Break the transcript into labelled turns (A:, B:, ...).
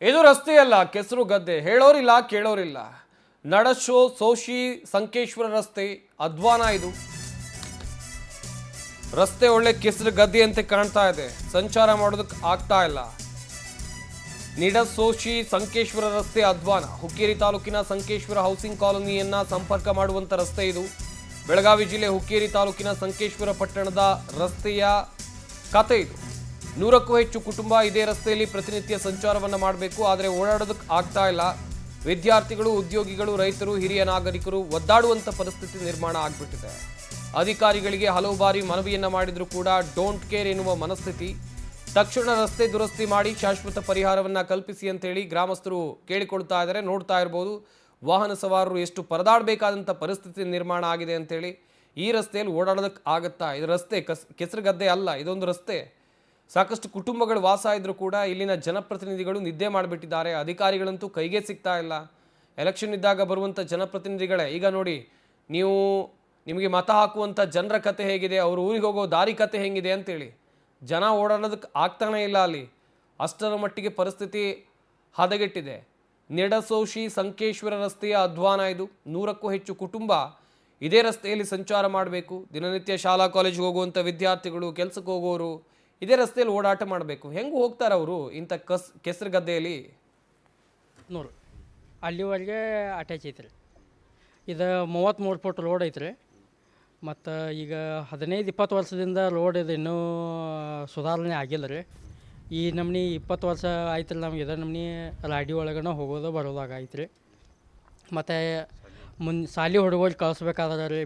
A: ಇದು ರಸ್ತೆಯಲ್ಲ, ಕೆಸರು ಗದ್ದೆ. ಹೇಳೋರಿಲ್ಲ, ಕೇಳೋರಿಲ್ಲ. ನಡಶೋ ಸೋಶಿ ಸಂಕೇಶ್ವರ ರಸ್ತೆ ಅಧ್ವಾನ. ಇದು ರಸ್ತೆ ಒಳ್ಳೆ ಕೆಸರು ಗದ್ದೆಯಂತೆ ಕಾಣ್ತಾ ಇದೆ, ಸಂಚಾರ ಮಾಡೋದಕ್ಕೆ ಆಗ್ತಾ ಇಲ್ಲ. ನಿಡಸೋಶಿ ಸಂಕೇಶ್ವರ ರಸ್ತೆ ಅಧ್ವಾನ. ಹುಕ್ಕೇರಿ ತಾಲೂಕಿನ ಸಂಕೇಶ್ವರ ಹೌಸಿಂಗ್ ಕಾಲೋನಿಯನ್ನ ಸಂಪರ್ಕ ಮಾಡುವಂತ ರಸ್ತೆ ಇದು. ಬೆಳಗಾವಿ ಜಿಲ್ಲೆ ಹುಕ್ಕೇರಿ ತಾಲೂಕಿನ ಸಂಕೇಶ್ವರ ಪಟ್ಟಣದ ರಸ್ತೆಯ ಕತೆ ಇದು. 100ಕ್ಕೂ ಹೆಚ್ಚು ಕುಟುಂಬ ಇದೇ ರಸ್ತೆಯಲ್ಲಿ ಪ್ರತಿನಿತ್ಯ ಸಂಚಾರವನ್ನು ಮಾಡಬೇಕು, ಆದರೆ ಓಡಾಡೋದಕ್ಕೆ ಆಗ್ತಾ ಇಲ್ಲ. ವಿದ್ಯಾರ್ಥಿಗಳು, ಉದ್ಯೋಗಿಗಳು, ರೈತರು, ಹಿರಿಯ ನಾಗರಿಕರು ಒದ್ದಾಡುವಂಥ ಪರಿಸ್ಥಿತಿ ನಿರ್ಮಾಣ ಆಗಿಬಿಟ್ಟಿದೆ. ಅಧಿಕಾರಿಗಳಿಗೆ ಹಲವು ಬಾರಿ ಮನವಿಯನ್ನ ಮಾಡಿದರೂ ಕೂಡ ಡೋಂಟ್ ಕೇರ್ ಎನ್ನುವ ಮನಸ್ಥಿತಿ. ತಕ್ಷಣ ರಸ್ತೆ ದುರಸ್ತಿ ಮಾಡಿ ಶಾಶ್ವತ ಪರಿಹಾರವನ್ನು ಕಲ್ಪಿಸಿ ಅಂತೇಳಿ ಗ್ರಾಮಸ್ಥರು ಕೇಳಿಕೊಳ್ತಾ ಇದ್ದಾರೆ. ನೋಡ್ತಾ ಇರ್ಬೋದು ವಾಹನ ಸವಾರರು ಎಷ್ಟು ಪರದಾಡಬೇಕಾದಂಥ ಪರಿಸ್ಥಿತಿ ನಿರ್ಮಾಣ ಆಗಿದೆ ಅಂತೇಳಿ. ಈ ರಸ್ತೆಯಲ್ಲಿ ಓಡಾಡೋದಕ್ಕೆ ಆಗುತ್ತಾ? ಇದು ರಸ್ತೆ ಕೆಸರುಗದ್ದೆ ಅಲ್ಲ, ಇದೊಂದು ರಸ್ತೆ. ಸಾಕಷ್ಟು ಕುಟುಂಬಗಳು ವಾಸ ಇದ್ರೂ ಕೂಡ ಇಲ್ಲಿನ ಜನಪ್ರತಿನಿಧಿಗಳು ನಿದ್ದೆ ಮಾಡಿಬಿಟ್ಟಿದ್ದಾರೆ. ಅಧಿಕಾರಿಗಳಂತೂ ಕೈಗೆ ಸಿಗ್ತಾ ಇಲ್ಲ. ಎಲೆಕ್ಷನ್ ಇದ್ದಾಗ ಬರುವಂಥ ಜನಪ್ರತಿನಿಧಿಗಳೇ ಈಗ ನೋಡಿ, ನಿಮಗೆ ಮತ ಹಾಕುವಂಥ ಜನರ ಕತೆ ಹೇಗಿದೆ, ಅವರು ಊರಿಗೆ ಹೋಗೋ ದಾರಿ ಕತೆ ಹೇಗಿದೆ ಅಂತೇಳಿ. ಜನ ಓಡಾಡೋದಕ್ಕೆ ಆಗ್ತಾನೇ ಇಲ್ಲ ಅಲ್ಲಿ. ಅಷ್ಟರ ಮಟ್ಟಿಗೆ ಪರಿಸ್ಥಿತಿ ಹದಗೆಟ್ಟಿದೆ. ನಿಡಸೋಶಿ ಸಂಕೇಶ್ವರ ರಸ್ತೆಯ ಅಧ್ವಾನ ಇದು. 100ಕ್ಕೂ ಹೆಚ್ಚು ಕುಟುಂಬ ಇದೇ ರಸ್ತೆಯಲ್ಲಿ ಸಂಚಾರ ಮಾಡಬೇಕು. ದಿನನಿತ್ಯ ಶಾಲಾ ಕಾಲೇಜಿಗೆ ಹೋಗುವಂಥ ವಿದ್ಯಾರ್ಥಿಗಳು, ಕೆಲಸಕ್ಕೆ ಹೋಗೋರು ಇದೇ ರಸ್ತೆಯಲ್ಲಿ ಓಡಾಟ ಮಾಡಬೇಕು. ಹೆಂಗೆ ಹೋಗ್ತಾರೆ ಅವರು ಇಂಥ ಕೆಸರು ಗದ್ದೆಯಲ್ಲಿ?
B: 100 ಅಲ್ಲಿವರೆಗೆ ಅಟ್ಯಾಚ್ ಐತ್ರಿ. ಇದು 33 ಫುಟ್ ರೋಡ್ ಐತ್ರಿ. ಮತ್ತು ಈಗ 15-20 ವರ್ಷದಿಂದ ರೋಡ್ ಇದು ಇನ್ನೂ ಸುಧಾರಣೆ ಆಗಿಲ್ಲ ರೀ. ಈ ನಮ್ನಿ 20 ವರ್ಷ ಆಯ್ತು ರೀ ನಮ್ಗೆ ಇದೇ ನಮ್ನಿ ರಾಡಿ ಒಳಗನ ಹೋಗೋದು ಬರೋದಾಗ ಐತ್ರಿ. ಮತ್ತು ಶಾಲೆ ಹುಡುಗರು ಕಳಿಸ್ಬೇಕಾದ್ರೆ ರೀ